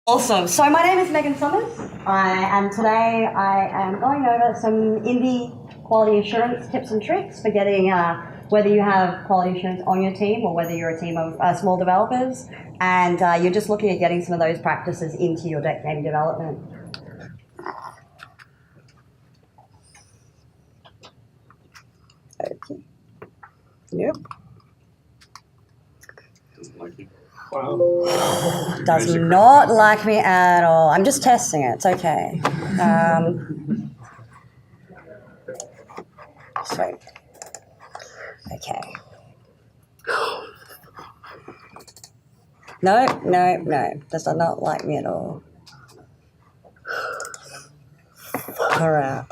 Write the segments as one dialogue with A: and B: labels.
A: Awesome. So my name is Megan Summers. Today I am going over some indie quality assurance tips and tricks for getting whether you have quality assurance on your team or whether you're a team of small developers and you're just looking at getting some of those practices into your game development. Okay. Yep. Wow. Does not like me at all. I'm just testing it. It's okay. Sweet. Okay. No. Does not like me at all. All right.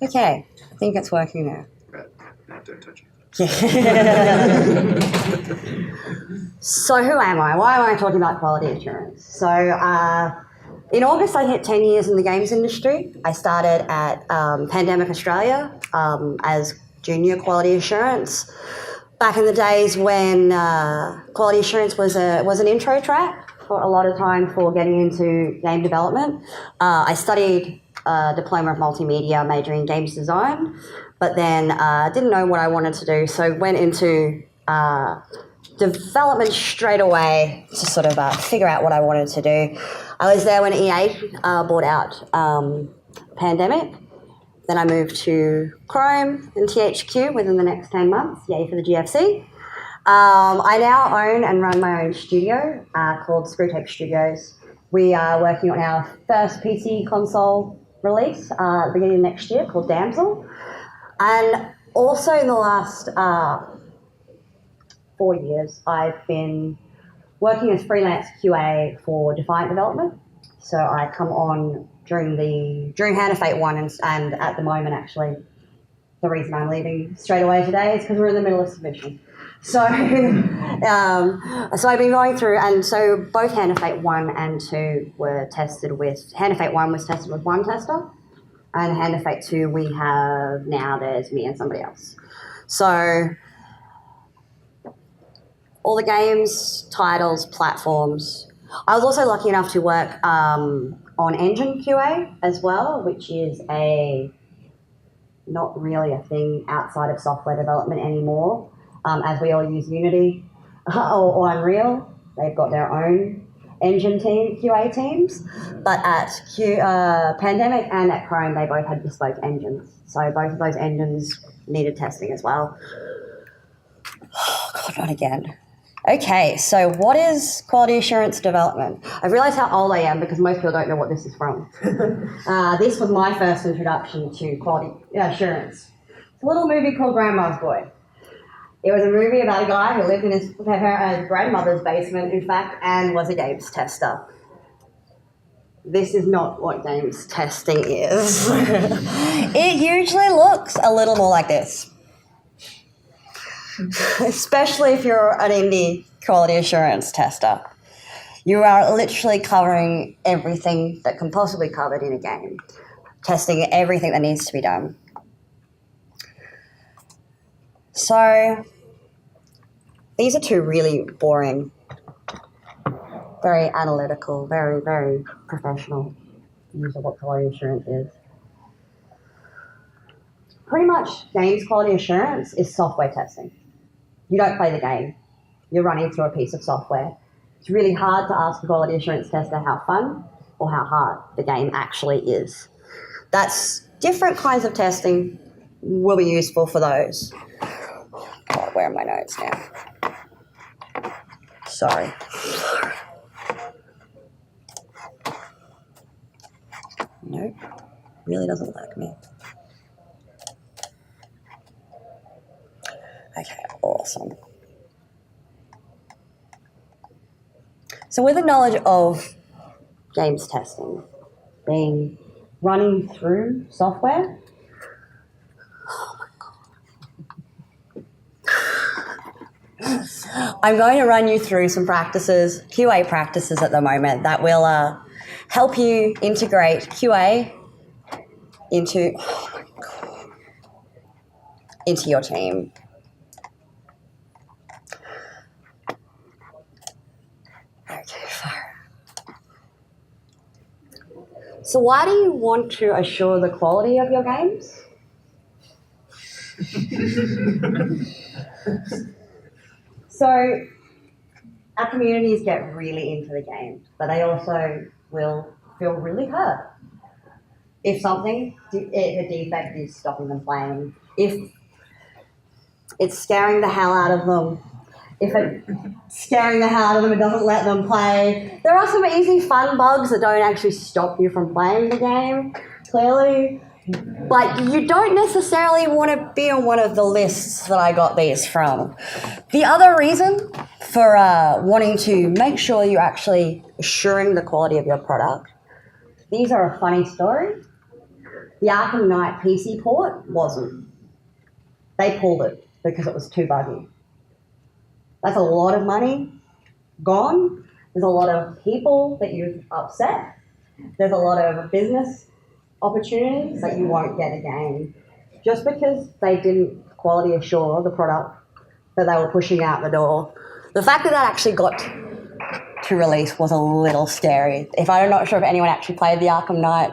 A: Okay. I think it's working now.
B: No, don't touch it.
A: So who am I? Why am I talking about quality assurance? So in August, I hit 10 years in the games industry. I started at Pandemic Australia as junior quality assurance. Back in the days when quality assurance was an intro track for a lot of time for getting into game development. I studied a diploma of multimedia, majoring in games design, but then didn't know what I wanted to do, so went into development straight away to sort of figure out what I wanted to do. I was there when EA bought out Pandemic. Then I moved to Chrome and THQ within the next 10 months. Yay for the GFC. I now own and run my own studio called Screwtape Studios. We are working on our first PC console release at the beginning of next year called Damsel. And also in the last 4 years, I've been working as freelance QA for Defiant Development. So I come on during Hand of Fate 1 and at the moment, actually, the reason I'm leaving straight away today is because we're in the middle of submission. So, so I've been going through, and so both Hand of Fate 1 and 2 were tested with, Hand of Fate 1 was tested with one tester, and Hand of Fate 2 we have now, there's me and somebody else. So all the games, titles, platforms. I was also lucky enough to work on engine QA as well, which is not really a thing outside of software development anymore, as we all use Unity or Unreal. They've got their own engine team, QA teams, but at Pandemic and at Chrome, they both had bespoke engines. So both of those engines needed testing as well. Oh, God, not again. Okay, so what is quality assurance development? I've realised how old I am because most people don't know what this is from. This was my first introduction to quality assurance. It's a little movie called Grandma's Boy. It was a movie about a guy who lived in his grandmother's basement, in fact, and was a games tester. This is not what games testing is. It usually looks a little more like this. Especially if you're an indie quality assurance tester. You are literally covering everything that can possibly be covered in a game, testing everything that needs to be done. So these are two really boring, very analytical, very, very professional views of what quality assurance is. Pretty much games quality assurance is software testing. You don't play the game. You're running through a piece of software. It's really hard to ask a quality assurance tester how fun or how hard the game actually is. That's different kinds of testing will be useful for those. God, where are my notes now? Sorry. Nope, really doesn't like me. Okay, awesome. So with the knowledge of games testing being running through software, oh my God. I'm going to run you through some practices, QA practices at the moment that will help you integrate QA into your team. So why do you want to assure the quality of your games? So our communities get really into the games, but they also will feel really hurt if if a defect is stopping them playing, if it's scaring the hell out of them, if it's scaring the hell out of them and doesn't let them play. There are some easy fun bugs that don't actually stop you from playing the game, clearly. But you don't necessarily want to be on one of the lists that I got these from. The other reason for wanting to make sure you're actually assuring the quality of your product, these are a funny story. The Arkham Knight PC port wasn't. They pulled it because it was too buggy. That's a lot of money gone. There's a lot of people that you've upset. There's a lot of business opportunities that you won't get again just because they didn't quality assure the product that they were pushing out the door. The fact that that actually got to release was a little scary. I'm not sure if anyone actually played the Arkham Knight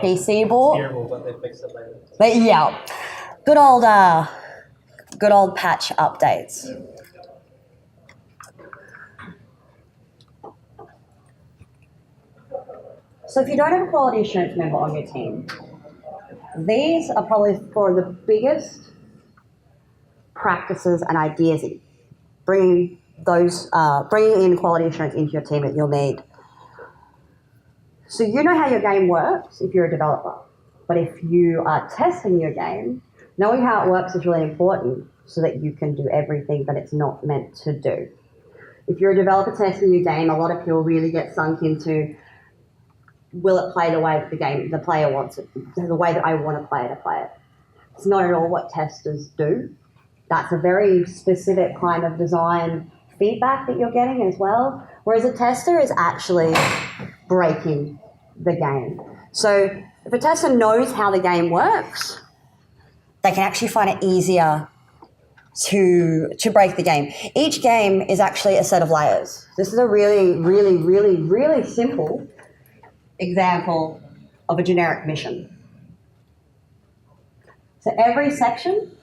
A: PC board.
C: It's terrible, but they fixed it later.
A: But yeah, good old patch updates. So if you don't have a quality assurance member on your team, these are probably for the biggest practices and ideas, bringing in quality assurance into your team that you'll need. So you know how your game works if you're a developer, but if you are testing your game, knowing how it works is really important so that you can do everything that it's not meant to do. If you're a developer testing your game, a lot of people really get sunk into, will it play the way that the player wants it, the way that I want a player to play it? It's not at all what testers do. That's a very specific kind of design feedback that you're getting as well, whereas a tester is actually breaking the game. So if a tester knows how the game works, they can actually find it easier to break the game. Each game is actually a set of layers. This is a really, really, really, really simple example of a generic mission. So every section,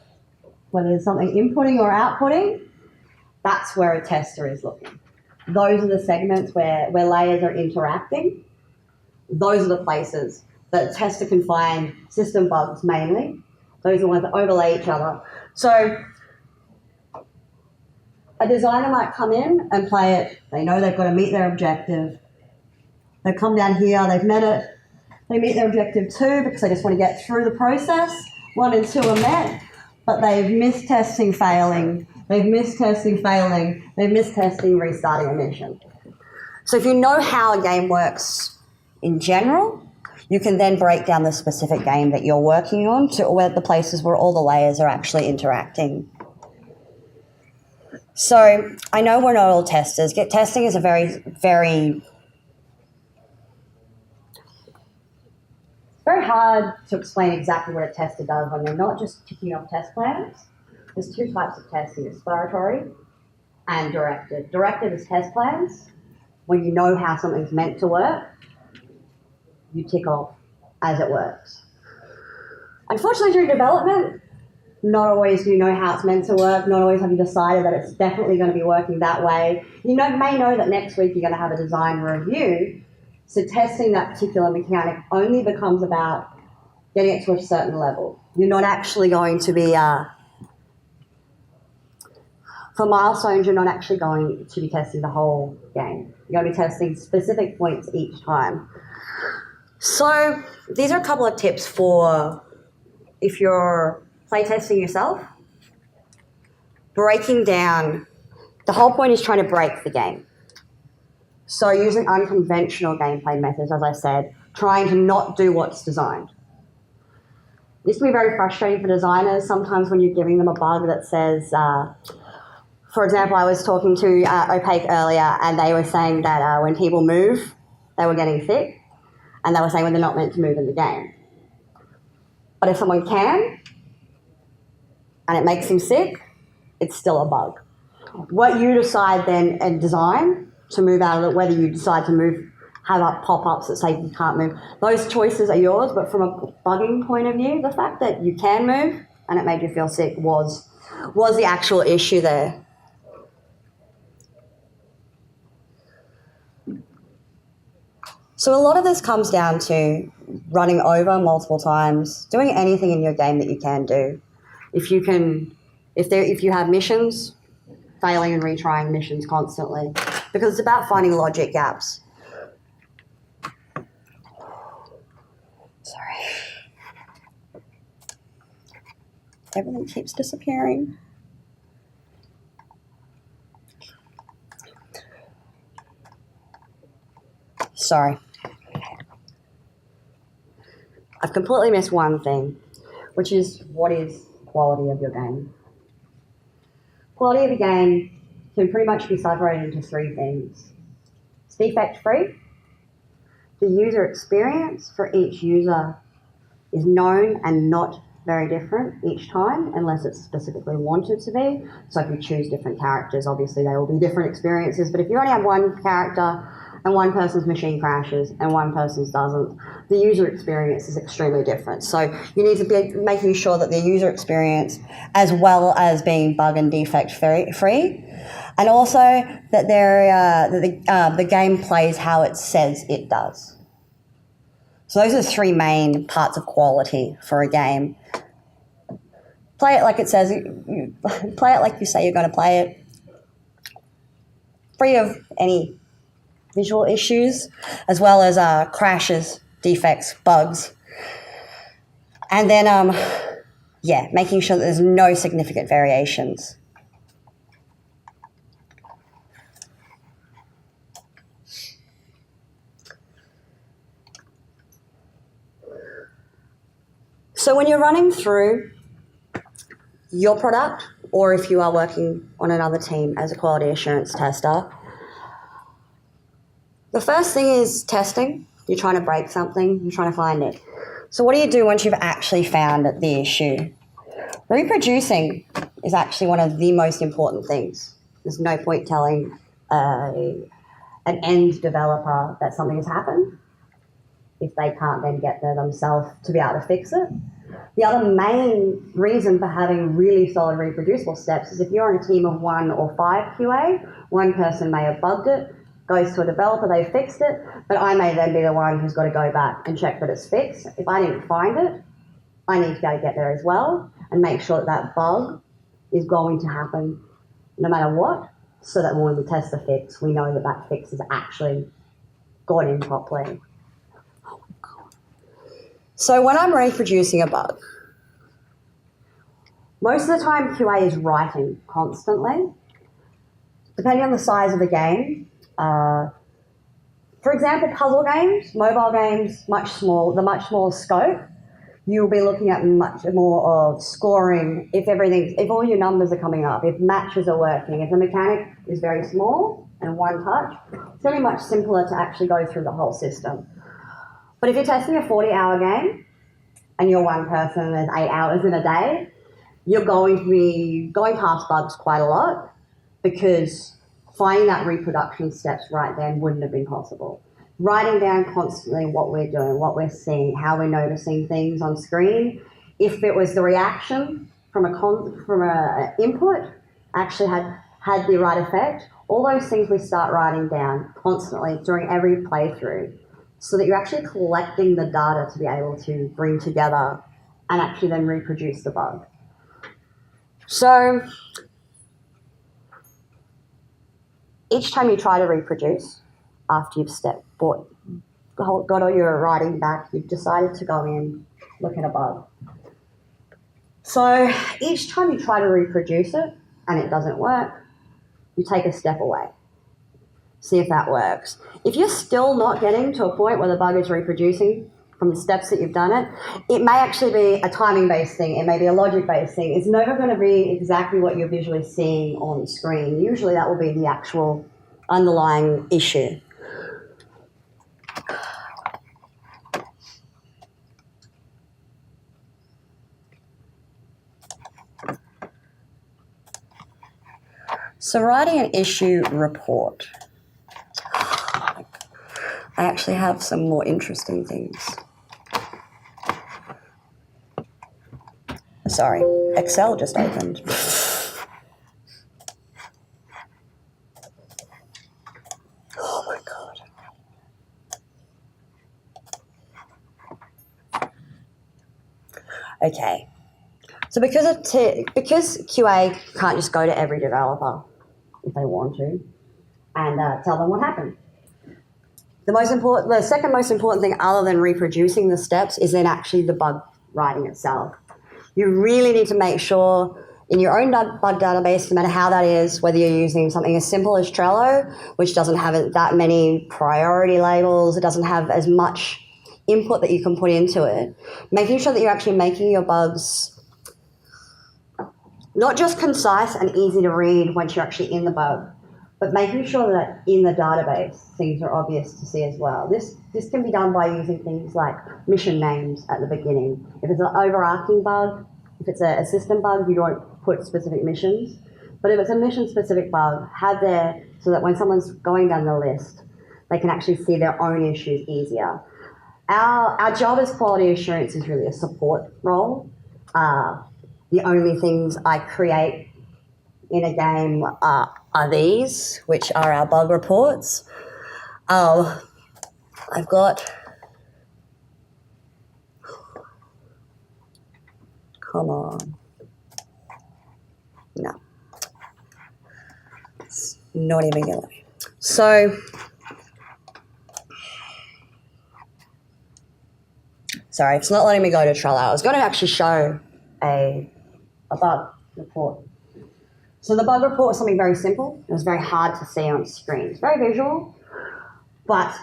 A: whether there's something inputting or outputting, that's where a tester is looking. Those are the segments where layers are interacting. Those are the places that a tester can find system bugs mainly. Those are the ones that overlay each other. So a designer might come in and play it. They know they've got to meet their objective. They come down here, they've met it. They meet their objective 2 because they just want to get through the process. 1 and 2 are met, but they've missed testing, failing. They've missed testing, failing. They've missed testing, restarting a mission. So if you know how a game works in general, you can then break down the specific game that you're working on to where the places where all the layers are actually interacting. So I know we're not all testers. Testing is a very, very hard to explain exactly what a tester does when you're not just ticking off test plans. There's 2 types of testing, exploratory and directed. Directed is test plans. When you know how something's meant to work, you tick off as it works. Unfortunately, during development, not always do you know how it's meant to work, not always have you decided that it's definitely going to be working that way. You may know that next week you're going to have a design review, so testing that particular mechanic only becomes about getting it to a certain level. You're not actually going to be, for milestones, you're not actually going to be testing the whole game. You're going to be testing specific points each time. So these are a couple of tips for if you're playtesting yourself. Breaking down, the whole point is trying to break the game. So using unconventional gameplay methods, as I said, trying to not do what's designed. This can be very frustrating for designers. Sometimes when you're giving them a bug that says, for example, I was talking to Opaque earlier and they were saying that when people move, they were getting sick, and they were saying when they're not meant to move in the game. But if someone can, and it makes him sick, it's still a bug. What you decide then and design to move out of it, whether you decide to move have up pop-ups that say you can't move. Those choices are yours, but from a bugging point of view, the fact that you can move and it made you feel sick was the actual issue there. So a lot of this comes down to running over multiple times, doing anything in your game that you can do. If you have missions, failing and retrying missions constantly, because it's about finding logic gaps. Sorry. Everything keeps disappearing. Sorry. I've completely missed one thing, which is what is quality of your game. Quality of a game can pretty much be separated into three things. It's defect-free. The user experience for each user is known and not very different each time, unless it's specifically wanted to be. So if you choose different characters, obviously they will be different experiences. But if you only have one character and one person's machine crashes and one person's doesn't, the user experience is extremely different. So you need to be making sure that the user experience, as well as being bug and defect free, and also that the game plays how it says it does. So those are three main parts of quality for a game. Play it like it says, play it like you say you're going to play it, free of any visual issues, as well as crashes, defects, bugs. And then, making sure that there's no significant variations. So when you're running through your product, or if you are working on another team as a quality assurance tester, the first thing is testing. You're trying to break something, you're trying to find it. So what do you do once you've actually found the issue? Reproducing is actually one of the most important things. There's no point telling an end developer that something has happened if they can't then get there themselves to be able to fix it. The other main reason for having really solid reproducible steps is if you're on a team of 1 or 5 QA, one person may have bugged it, goes to a developer, they fixed it, but I may then be the one who's got to go back and check that it's fixed. If I didn't find it, I need to be able to get there as well and make sure that that bug is going to happen no matter what, so that when we test the fix, we know that that fix has actually gone in properly. So when I'm reproducing a bug, most of the time QA is writing constantly, depending on the size of the game. For example, puzzle games, mobile games, the much smaller scope, you'll be looking at much more of scoring, if all your numbers are coming up, if matches are working, if the mechanic is very small and one touch, it's going to be much simpler to actually go through the whole system. But if you're testing a 40-hour game and you're one person and there's 8 hours in a day, you're going to be going past bugs quite a lot, because finding that reproduction steps right then wouldn't have been possible. Writing down constantly what we're doing, what we're seeing, how we're noticing things on screen. If it was the reaction from a input actually had the right effect, all those things we start writing down constantly during every playthrough, so that you're actually collecting the data to be able to bring together and actually then reproduce the bug. So each time you try to reproduce, after you've got all your writing back, you've decided to go in, look at a bug. So each time you try to reproduce it and it doesn't work, you take a step away. See if that works. If you're still not getting to a point where the bug is reproducing from the steps that you've done it, it may actually be a timing-based thing. It may be a logic-based thing. It's never going to be exactly what you're visually seeing on screen. Usually that will be the actual underlying issue. So writing an issue report. I actually have some more interesting things. Sorry, Excel just opened. Oh my God. Okay. So because QA can't just go to every developer if they want to and tell them what happened. The second most important thing other than reproducing the steps is then actually the bug writing itself. You really need to make sure in your own bug database, no matter how that is, whether you're using something as simple as Trello, which doesn't have that many priority labels, it doesn't have as much input that you can put into it, making sure that you're actually making your bugs not just concise and easy to read once you're actually in the bug, but making sure that in the database things are obvious to see as well. This can be done by using things like mission names at the beginning. If it's an overarching bug, if it's a system bug, you don't put specific missions. But if it's a mission-specific bug, have there so that when someone's going down the list, they can actually see their own issues easier. Our job as quality assurance is really a support role. The only things I create in a game are these, which are our bug reports. I've got, come on, no, it's not even going to let me. So, sorry, it's not letting me go to Trello. I was going to actually show a bug report. So the bug report was something very simple. It was very hard to see on screen. It's very visual, but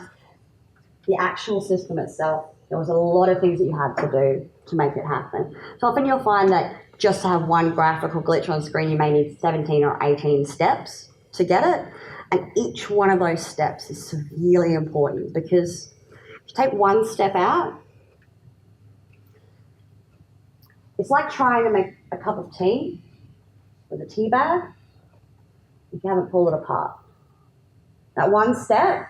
A: the actual system itself, there was a lot of things that you had to do to make it happen. So often you'll find that just to have one graphical glitch on screen, you may need 17 or 18 steps to get it. And each one of those steps is severely important because if you take one step out, it's like trying to make a cup of tea with a tea bag if you haven't pulled it apart. That one step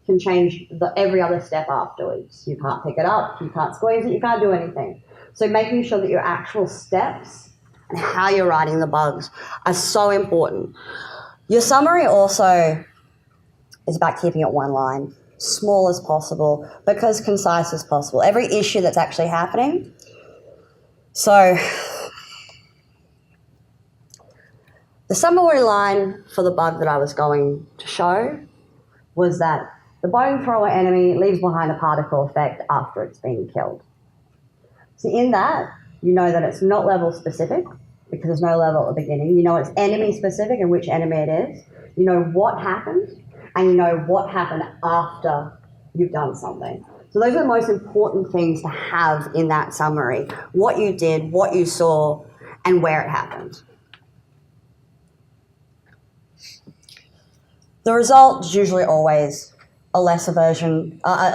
A: can change every other step afterwards. You can't pick it up, you can't squeeze it, you can't do anything. So making sure that your actual steps and how you're writing the bugs are so important. Your summary also is about keeping it one line, small as possible, but as concise as possible. Every issue that's actually happening. So the summary line for the bug that I was going to show was that the bone thrower enemy leaves behind a particle effect after it's been killed. So in that, you know that it's not level specific because there's no level at the beginning. You know it's enemy specific and which enemy it is. You know what happened and you know what happened after you've done something. So those are the most important things to have in that summary. What you did, what you saw, and where it happened. The result is usually always a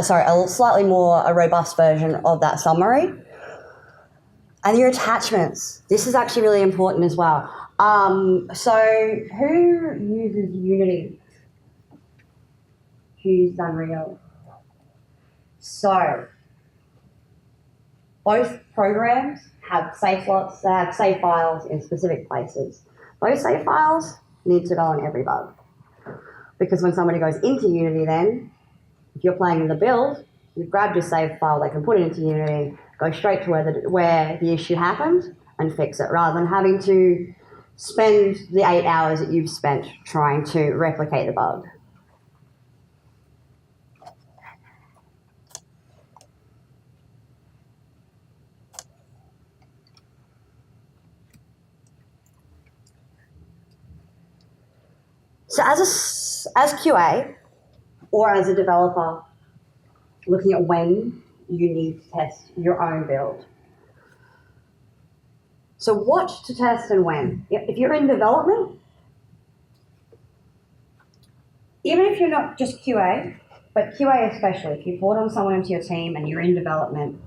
A: slightly more robust version of that summary. And your attachments. This is actually really important as well. So who uses Unity? Who uses Unreal? So both programs have save slots, they have save files in specific places. Those save files need to go on every bug. Because when somebody goes into Unity then, if you're playing in the build, you've grabbed your save file, they can put it into Unity, go straight to where the issue happened and fix it, rather than having to spend the 8 hours that you've spent trying to replicate the bug. So as QA or as a developer, looking at when you need to test your own build. So what to test and when. If you're in development, even if you're not just QA, but QA especially, if you brought on someone into your team and you're in development,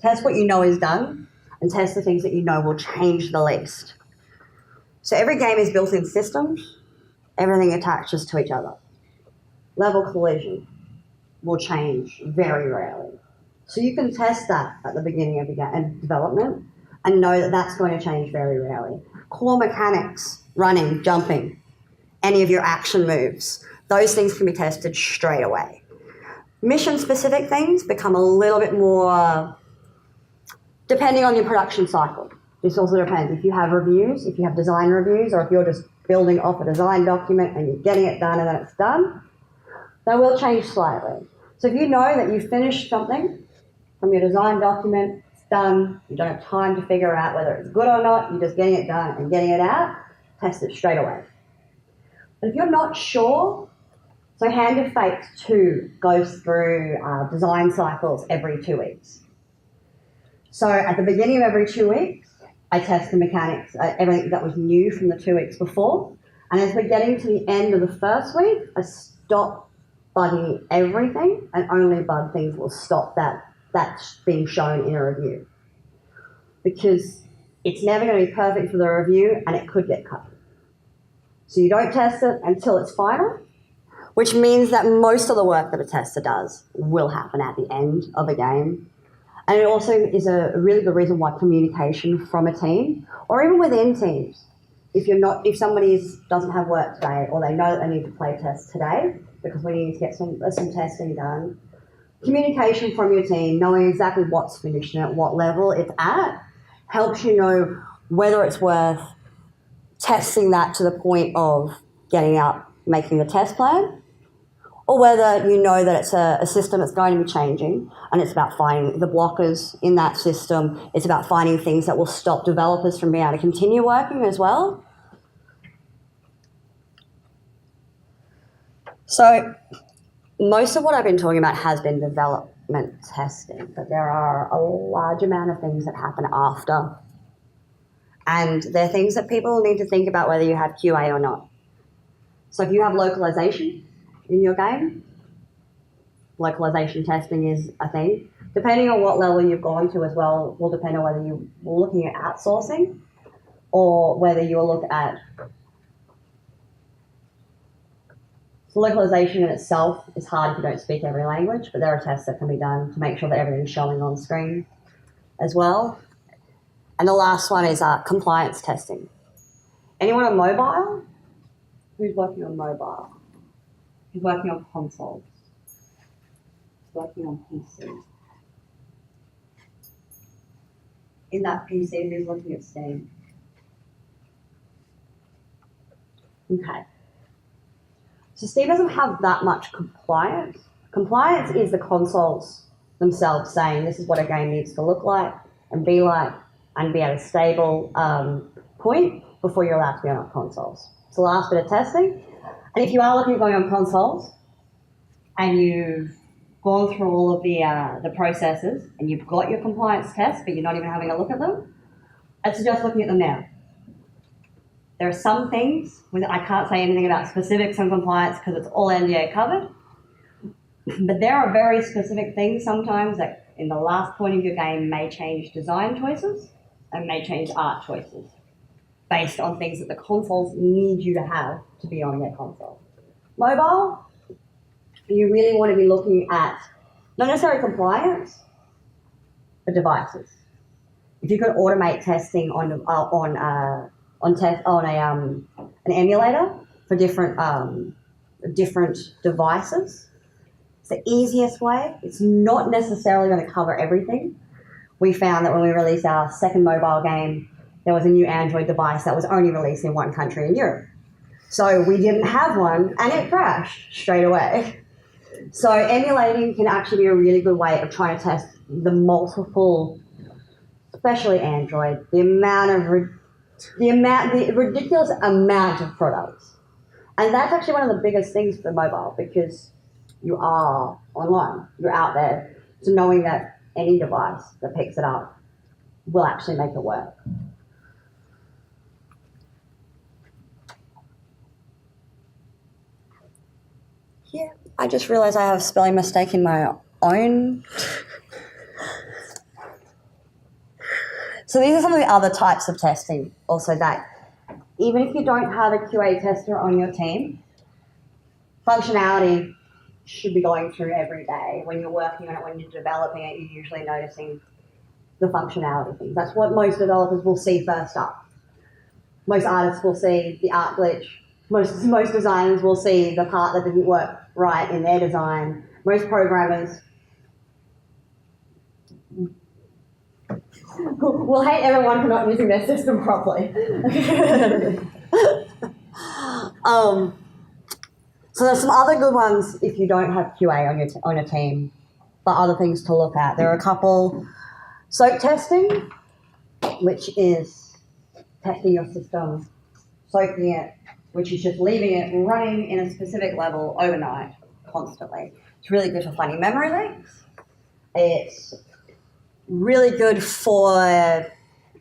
A: test what you know is done and test the things that you know will change the least. So every game is built in systems. Everything attaches to each other. Level collision. will change very rarely. So you can test that at the beginning of your game development and know that that's going to change very rarely. Core mechanics, running, jumping, any of your action moves, those things can be tested straight away. Mission-specific things become a little bit more depending on your production cycle. This also depends. If you have reviews, if you have design reviews, or if you're just building off a design document and you're getting it done and then it's done, they will change slightly. So if you know that you've finished something from your design document, it's done, you don't have time to figure out whether it's good or not, you're just getting it done and getting it out, test it straight away. But if you're not sure, so Hand of Fate 2 goes through design cycles every 2 weeks. So at the beginning of every 2 weeks, I test the mechanics, everything that was new from the 2 weeks before. And as we're getting to the end of the first week, I stop bugging everything and only bug things will stop that's being shown in a review. Because it's never going to be perfect for the review and it could get cut. So you don't test it until it's final, which means that most of the work that a tester does will happen at the end of a game. And it also is a really good reason why communication from a team, or even within teams, if somebody doesn't have work today, or they know that they need to play test today because we need to get some testing done, communication from your team, knowing exactly what's finished and at what level it's at, helps you know whether it's worth testing that to the point of getting out, making the test plan, or whether you know that it's a system that's going to be changing and it's about finding the blockers in that system. It's about finding things that will stop developers from being able to continue working as well. So most of what I've been talking about has been development testing, but there are a large amount of things that happen after. And they're things that people need to think about whether you have QA or not. So if you have localization in your game, localization testing is a thing. Depending on what level you've gone to as well, will depend on whether you're looking at outsourcing or whether you'll look at localization in itself is hard if you don't speak every language, but there are tests that can be done to make sure that everything's showing on screen as well. And the last one is compliance testing. Anyone on mobile? Who's working on mobile? Who's working on consoles? Who's working on PC? In that PC, who's looking at Steam? Okay. So Steam doesn't have that much compliance. Compliance is the consoles themselves saying this is what a game needs to look like and be at a stable point before you're allowed to be on consoles. It's the last bit of testing. And if you are looking at going on consoles and you've gone through all of the processes and you've got your compliance tests, but you're not even having a look at them, I'd suggest looking at them now. There are some things, I can't say anything about specifics on compliance because it's all NDA covered, but there are very specific things sometimes that in the last point of your game may change design choices and may change art choices based on things that the consoles need you to have to be on their console. Mobile, you really want to be looking at not necessarily compliance, but devices. If you could automate testing on an emulator for different devices, it's the easiest way. It's not necessarily going to cover everything. We found that when we released our second mobile game, there was a new Android device that was only released in one country in Europe. So we didn't have one and it crashed straight away. So emulating can actually be a really good way of trying to test the multiple, especially Android, the ridiculous amount of products. And that's actually one of the biggest things for mobile because you are online, you're out there. So knowing that any device that picks it up will actually make it work. Yeah, I just realized I have a spelling mistake in my own. So these are some of the other types of testing also that even if you don't have a QA tester on your team, functionality should be going through every day. When you're working on it, when you're developing it, you're usually noticing the functionality things. That's what most developers will see first up. Most artists will see the art glitch. Most designers will see the part that didn't work right in their design. Most programmers will hate everyone for not using their system properly. So there's some other good ones if you don't have QA on your team, but other things to look at. There are a couple. Soak testing, which is testing your system, soaking it, which is just leaving it running in a specific level overnight, constantly. It's really good for finding memory leaks. It's really good for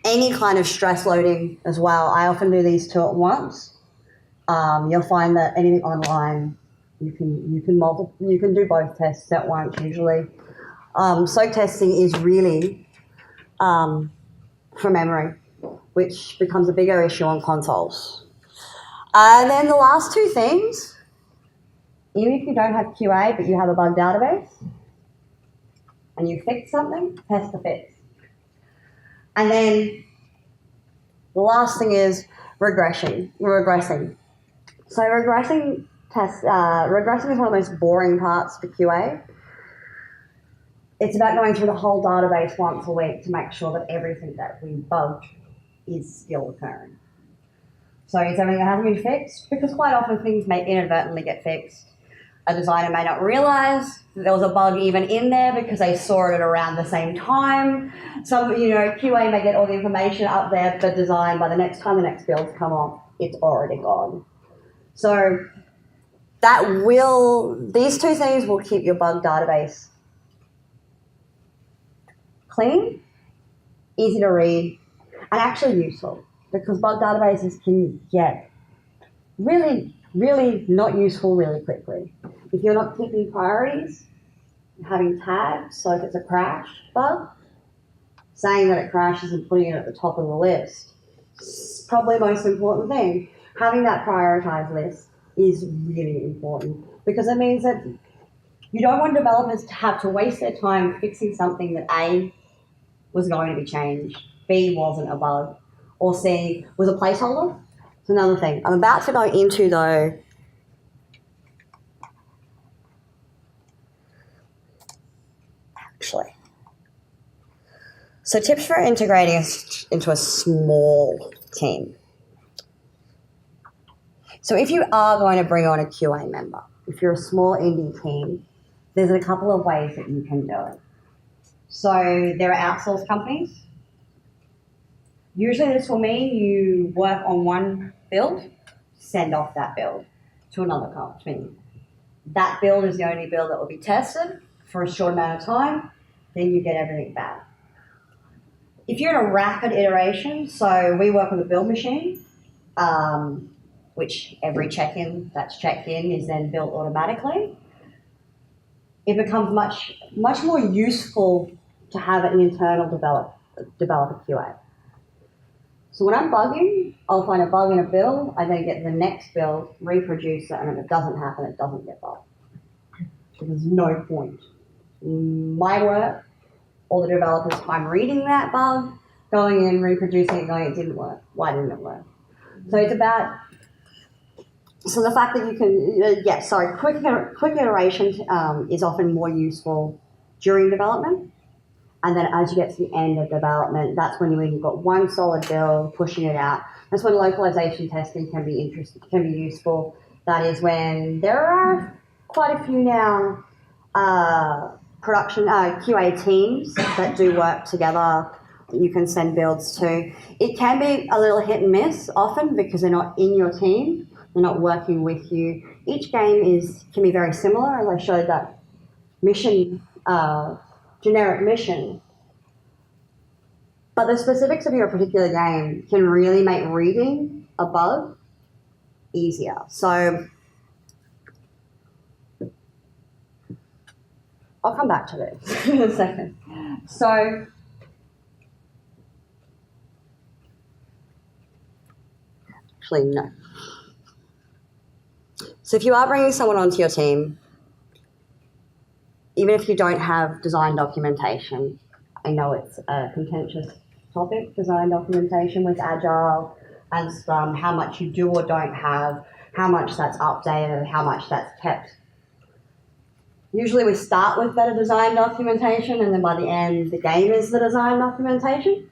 A: any kind of stress loading as well. I often do these two at once. You'll find that anything online, you can do both tests at once usually. Soak testing is really for memory, which becomes a bigger issue on consoles. And then the last two things, even if you don't have QA but you have a bug database and you fix something, test the fix. And then the last thing is regressing. So regressing is one of the most boring parts for QA. It's about going through the whole database once a week to make sure that everything that we bugged is still occurring. So is everything that hasn't been fixed? Because quite often things may inadvertently get fixed. A designer may not realize that there was a bug even in there because they saw it around the same time. Some, QA may get all the information up there for design. By the next time the next builds come on, it's already gone. So these two things will keep your bug database clean, easy to read, and actually useful, because bug databases can get really, really not useful really quickly. If you're not keeping priorities, having tags, so if it's a crash bug, saying that it crashes and putting it at the top of the list is probably the most important thing. Having that prioritized list is really important, because it means that you don't want developers to have to waste their time fixing something that A, was going to be changed, B, wasn't a bug, or C, was a placeholder. It's another thing. I'm about to go into, though, actually. So tips for integrating into a small team. So if you are going to bring on a QA member, if you're a small indie team, there's a couple of ways that you can do it. So there are outsourced companies. Usually this will mean you work on one build, send off that build to another company. That build is the only build that will be tested for a short amount of time, then you get everything back. If you're in a rapid iteration, so we work with a build machine, which every check-in that's checked in is then built automatically. It becomes much more useful to have an internal developer QA. So when I'm bugging, I'll find a bug in a build, I then get the next build, reproduce it, and if it doesn't happen, it doesn't get bugged. There's no point. My work, or the developer's time reading that bug, going in, reproducing it, going, it didn't work. Why didn't it work? So it's about, so the fact that you can, quick iteration is often more useful during development. And then as you get to the end of development, that's when you've got one solid build, pushing it out. That's when localization testing can be useful. That is when there are quite a few now production QA teams that do work together that you can send builds to. It can be a little hit and miss often because they're not in your team, they're not working with you. Each game can be very similar, as I showed that mission, generic mission. But the specifics of your particular game can really make reading a bug easier. So I'll come back to this in a second. So actually, no. So if you are bringing someone onto your team, even if you don't have design documentation, I know it's a contentious topic, design documentation with Agile and Scrum, how much you do or don't have, how much that's updated, how much that's kept. Usually we start with better design documentation, and then by the end, the game is the design documentation.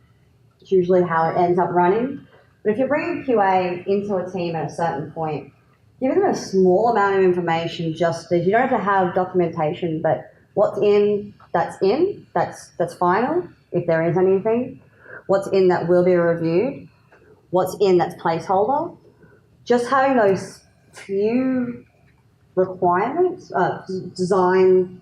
A: It's usually how it ends up running. But if you're bringing QA into a team at a certain point, giving them a small amount of information, just as you don't have to have documentation, but what's in, that's final, if there is anything. What's in that will be reviewed. What's in that's placeholder. Just having those few requirements, design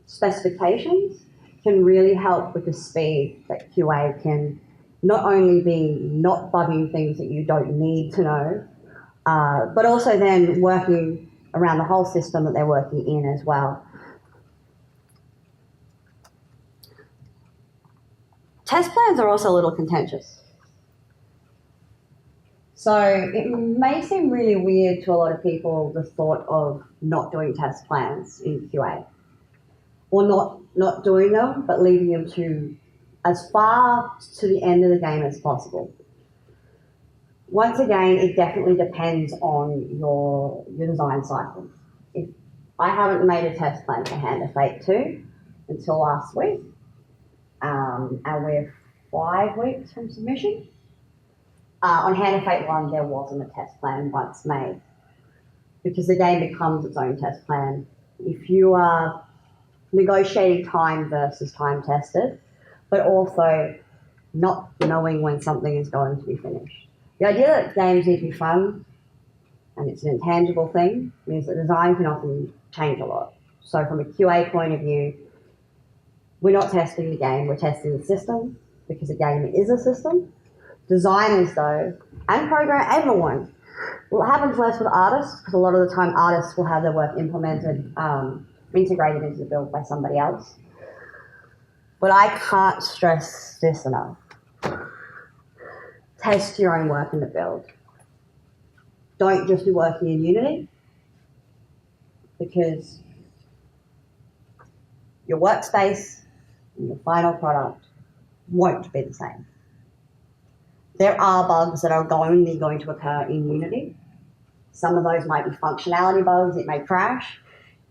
A: specifications can really help with the speed that QA can not only be not bugging things that you don't need to know, but also then working around the whole system that they're working in as well. Test plans are also a little contentious. So it may seem really weird to a lot of people, the thought of not doing test plans in QA. Or not doing them, but leaving them to as far to the end of the game as possible. Once again, it definitely depends on your design cycle. If I haven't made a test plan for Hand of Fate 2 until last week, and we're 5 weeks from submission. On Hand of Fate 1, there wasn't a test plan once made, because the game becomes its own test plan. If you are negotiating time versus time tested, but also not knowing when something is going to be finished. The idea that games need to be fun, and it's an intangible thing, means that design can often change a lot. So from a QA point of view, we're not testing the game, we're testing the system, because a game is a system. Designers though, and everyone, well, it happens less with artists, because a lot of the time artists will have their work implemented, integrated into the build by somebody else. But I can't stress this enough. Test your own work in the build. Don't just be working in Unity, because your workspace and your final product won't be the same. There are bugs that are only going to occur in Unity. Some of those might be functionality bugs, it may crash.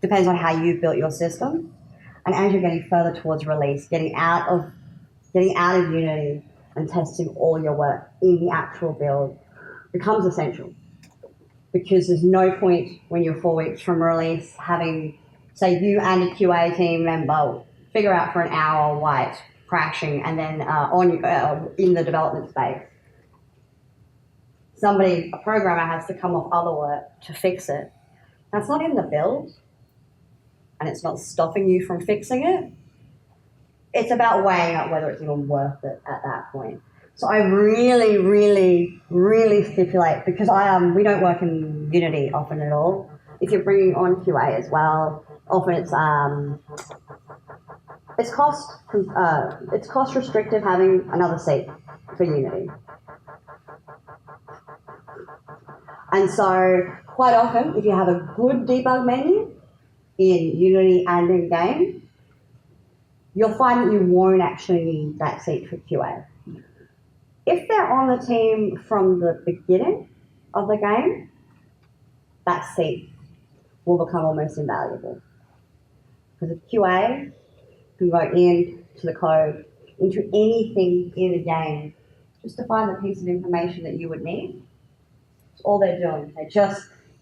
A: Depends on how you've built your system. And as you're getting further towards release, getting out of Unity and testing all your work in the actual build becomes essential. Because there's no point when you're 4 weeks from release having, say, you and a QA team member figure out for an hour why it's crashing, and then in the development space, a programmer has to come off other work to fix it. That's not in the build, and it's not stopping you from fixing it. It's about weighing up whether it's even worth it at that point. So I really, really, really stipulate, because we don't work in Unity often at all. If you're bringing on QA as well, often it's cost restrictive having another seat for Unity. And so quite often, if you have a good debug menu in Unity and in game, you'll find that you won't actually need that seat for QA. If they're on the team from the beginning of the game, that seat will become almost invaluable. Because if QA can go into the code, into anything in the game, just to find the piece of information that you would need, it's all they're doing.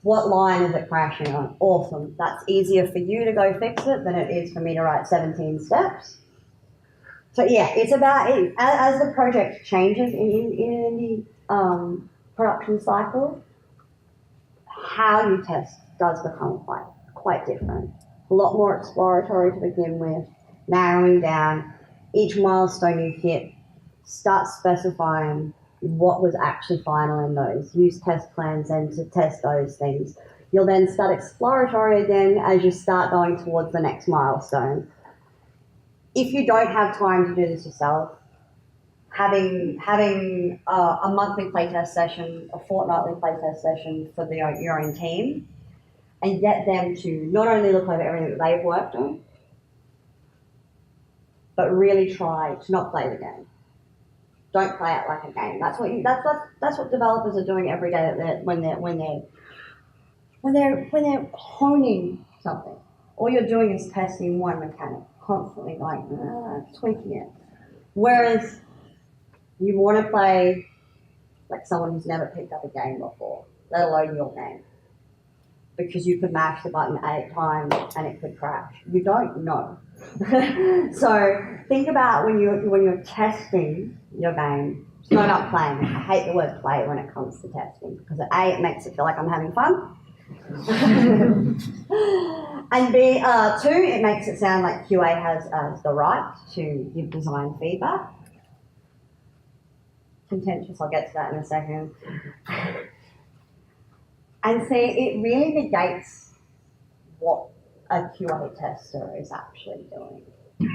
A: What line is it crashing on? Awesome. That's easier for you to go fix it than it is for me to write 17 steps. So yeah, it's about, as the project changes in the production cycle, how you test does become quite different. A lot more exploratory to begin with, narrowing down each milestone you hit, start specifying what was actually final in those. Use test plans then to test those things. You'll then start exploratory again as you start going towards the next milestone. If you don't have time to do this yourself, having a monthly playtest session, a fortnightly playtest session for your own team, and get them to not only look over everything that they've worked on, but really try to not play the game. Don't play it like a game. That's what developers are doing every day. When they're honing something, all you're doing is testing one mechanic, constantly like tweaking it. Whereas you want to play like someone who's never picked up a game before, let alone your game, because you could mash the button 8 times and it could crash. You don't know. So think about when you're testing your game. It's not about playing. I hate the word play when it comes to testing because A, it makes it feel like I'm having fun. And B, 2, it makes it sound like QA has the right to give design feedback. Contentious, I'll get to that in a second. And see, it really negates what a QA tester is actually doing.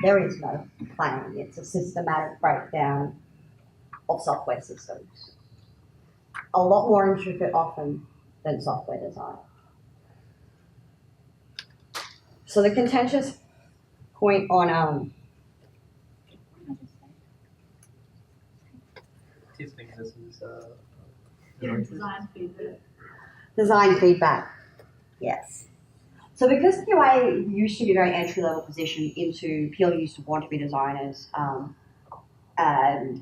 A: There is no playing. It's a systematic breakdown of software systems. A lot more intricate often than software design. So the contentious point on design feedback, yes. So because QA used to be a very entry-level position into people used to want to be designers,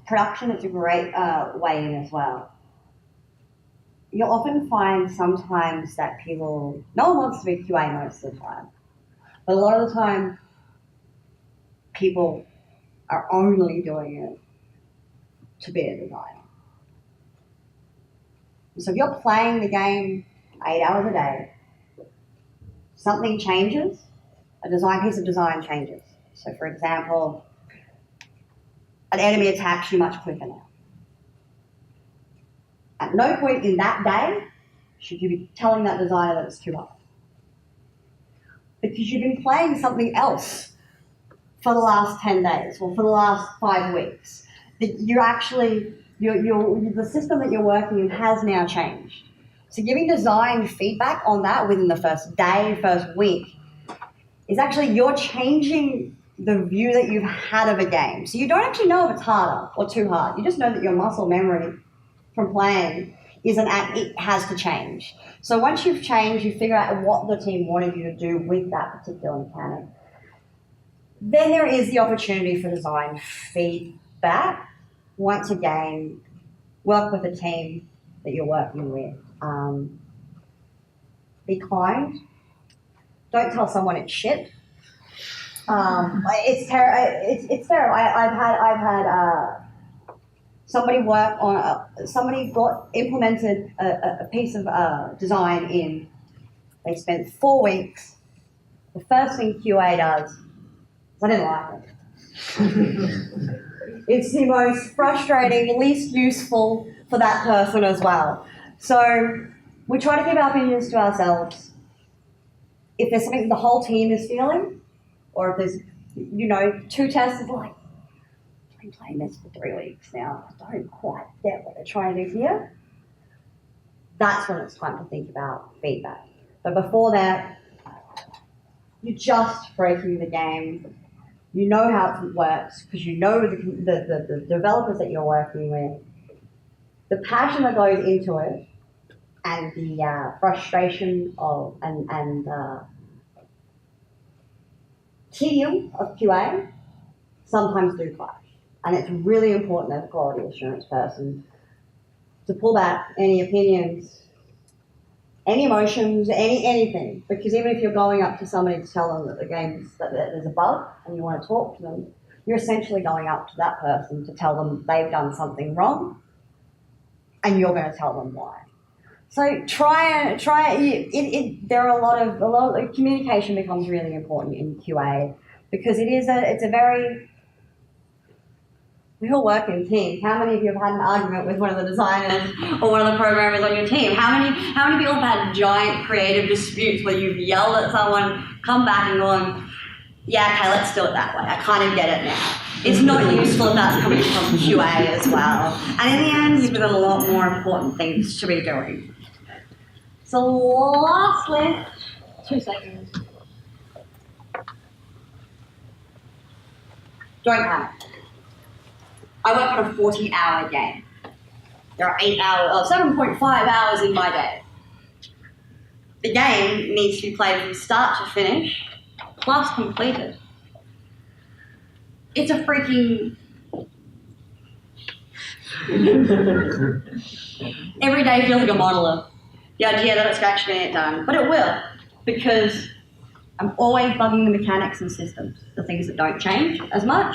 A: production is a great way in as well. You'll often find sometimes that no one wants to be QA most of the time, but a lot of the time people are only doing it to be a designer. So if you're playing the game 8 hours a day, something changes, a piece of design changes. So for example, an enemy attacks you much quicker now. At no point in that day should you be telling that designer that it's too hard. Because you've been playing something else for the last 10 days or for the last 5 weeks. You're actually, the system that you're working in has now changed. So giving design feedback on that within the first day, first week, is actually you're changing the view that you've had of a game. So you don't actually know if it's harder or too hard. You just know that your muscle memory from playing it has to change. So once you've changed, you figure out what the team wanted you to do with that particular mechanic. Then there is the opportunity for design feedback. Once again, work with the team that you're working with. Be kind. Don't tell someone it's shit. It's terrible. I've had somebody work on somebody implemented a piece of design in. They spent 4 weeks. The first thing QA does is I didn't like it. It's the most frustrating, least useful for that person as well. So we try to keep our opinions to ourselves. If there's something the whole team is feeling, or if there's, 2 testers like, I've been playing this for 3 weeks now, I don't quite get what they're trying to do here, that's when it's time to think about feedback. But before that, you're just breaking the game. You know how it works because you know the developers that you're working with, the passion that goes into it, and the frustration of and tedium of QA sometimes do clash. And it's really important as a quality assurance person to pull back any opinions, any emotions, anything. Because even if you're going up to somebody to tell them that that there's a bug and you want to talk to them, you're essentially going up to that person to tell them they've done something wrong, and you're going to tell them why. So try it. There are a lot of communication becomes really important in QA because it's a very, we all work in teams. How many of you have had an argument with one of the designers or one of the programmers on your team? How many people have had giant creative disputes where you've yelled at someone, come back and gone, yeah, okay, let's do it that way. I kind of get it now. It's not useful if that's coming from QA as well. And in the end, you've got a lot more important things to be doing. So lastly,
C: 2 seconds.
A: Don't panic. I work on a 40-hour game. There are 7.5 hours in my day. The game needs to be played from start to finish, plus completed. It's a freaking... Every day feels like a monolith. The idea that it's actually getting it done, but it will, because I'm always bugging the mechanics and systems, the things that don't change as much,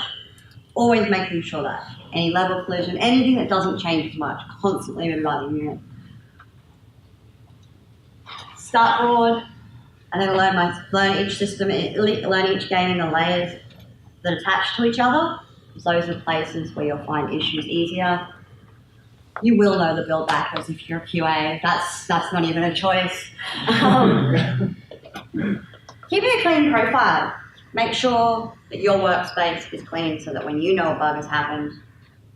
A: always making sure that any level collision, anything that doesn't change as much, constantly rewriting it. Start broad, and then learn each system, learn each game in the layers that attach to each other. Those are places where you'll find issues easier. You will know the build backers if you're a QA. That's not even a choice. Keeping a clean profile. Make sure that your workspace is clean so that when you know a bug has happened,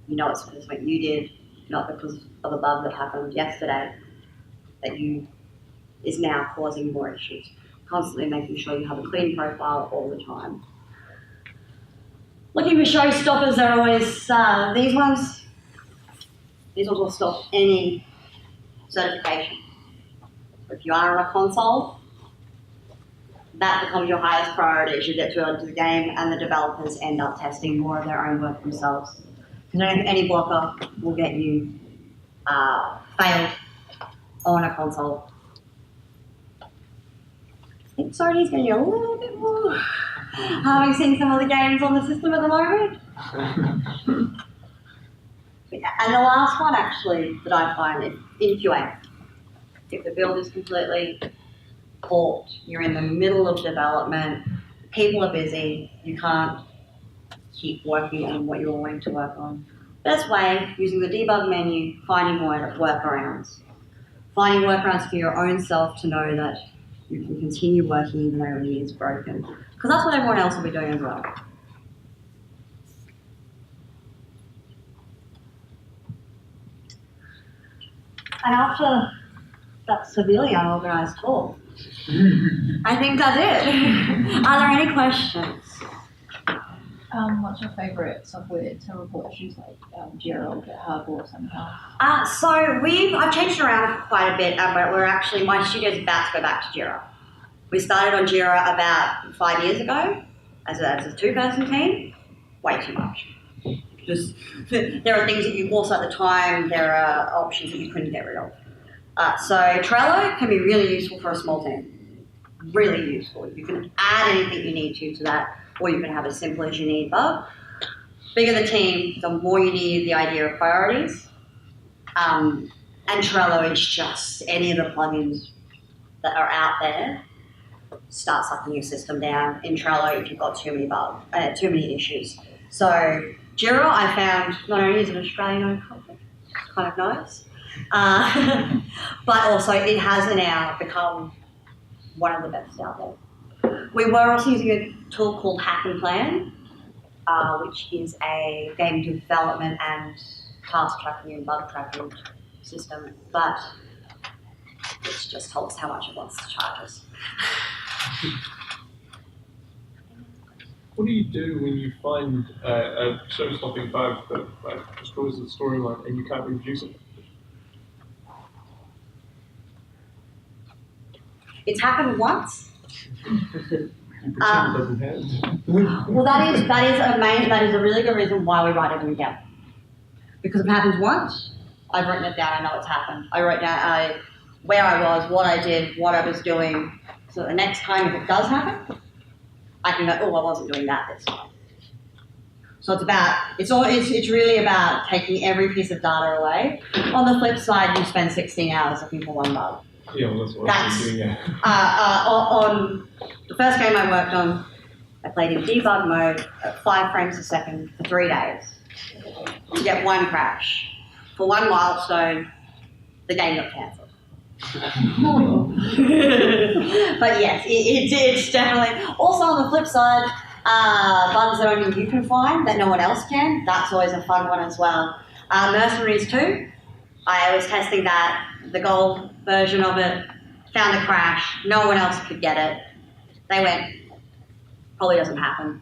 A: you know it's because what you did, not because of a bug that happened yesterday that is now causing more issues. Constantly making sure you have a clean profile all the time. Looking for showstoppers are always these ones. These ones will stop any certification. So if you are on a console, that becomes your highest priority as you get to into the game, and the developers end up testing more of their own work themselves. Because any blocker will get you failed on a console. I think Sony's getting a little bit more, having seen some of the games on the system at the moment. And the last one actually that I find is in QA. If the build is completely forked, you're in the middle of development, people are busy, you can't keep working on what you're wanting to work on. Best way, using the debug menu, finding workarounds. Finding workarounds for your own self to know that you can continue working even though it is broken. Because that's what everyone else will be doing as well. And after that severely unorganized talk, I think that's it. Are there any questions?
C: What's your favourite software to report issues like Jira or GitHub or somehow?
A: So I've changed around quite a bit, but my studio's about to go back to Jira. We started on Jira about 5 years ago as a two-person team. Way too much. Just there are things that you also at the time, there are options that you couldn't get rid of. So Trello can be really useful for a small team. Really useful. You can add anything you need to that, or you can have as simple as you need. But bigger the team, the more you need the idea of priorities. And Trello is just any of the plugins that are out there start sucking your system down in Trello if you've got too many issues. So Jira, I found not only is an Australian-owned company, it's kind of nice, but also it has now become one of the best out there. We were also using a tool called Hack and Plan, which is a game development and task tracking and bug tracking system, but it just told us how much it wants to charge us.
D: What do you do when you find a show-stopping bug that destroys the storyline and you can't reproduce it?
A: It's happened once.
D: You pretend it doesn't happen.
A: Well, that is a really good reason why we write it again. Because if it happens once, I've written it down. I know it's happened. I wrote down where I was, what I did, what I was doing. So the next time, if it does happen, I can go, oh, I wasn't doing that this time. So it's really about taking every piece of data away. On the flip side, you spend 16 hours looking for one bug.
D: Yeah, well, that's what I'm doing, yeah.
A: On the first game I worked on, I played in debug mode at 5 frames a second for 3 days to get one crash. For one milestone, the game got cancelled. But yes, it's definitely. Also on the flip side, bugs that only you can find that no one else can. That's always a fun one as well. Mercenaries 2, I was testing that, the gold version of it. found a crash, no one else could get it. They went, probably doesn't happen.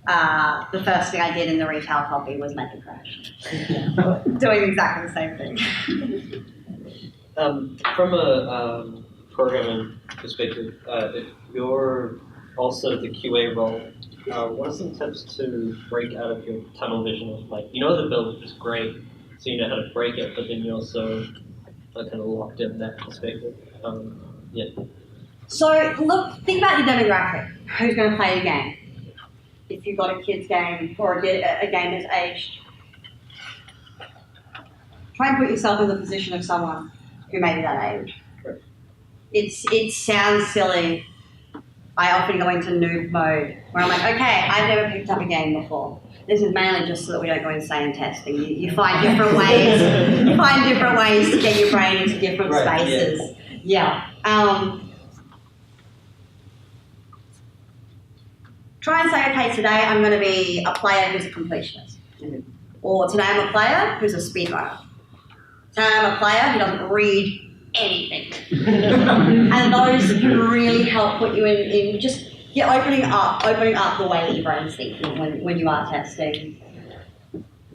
A: The first thing I did in the retail copy was make a crash. Doing exactly the same thing.
E: From a programming perspective, if you're also the QA role, what are some tips to break out of your tunnel vision of like, you know the build, which is great, so you know how to break it, but then you also are kind of locked in that perspective. Yeah.
A: So look, think about your demographic. Who's going to play the game? If you've got a kid's game or a game that's aged, try and put yourself in the position of someone who may be that age.
E: Right.
A: It sounds silly. I often go into noob mode where I'm like, okay, I've never picked up a game before. This is mainly just so that we don't go insane testing. You find different ways. You find different ways to get your brain into different spaces. Yeah. Try and say, okay, today I'm going to be a player who's a completionist. Or today I'm a player who's a speedrunner. Today I'm a player who doesn't read anything. And those can really help put you in just opening up the way that your brain's thinking when you are testing.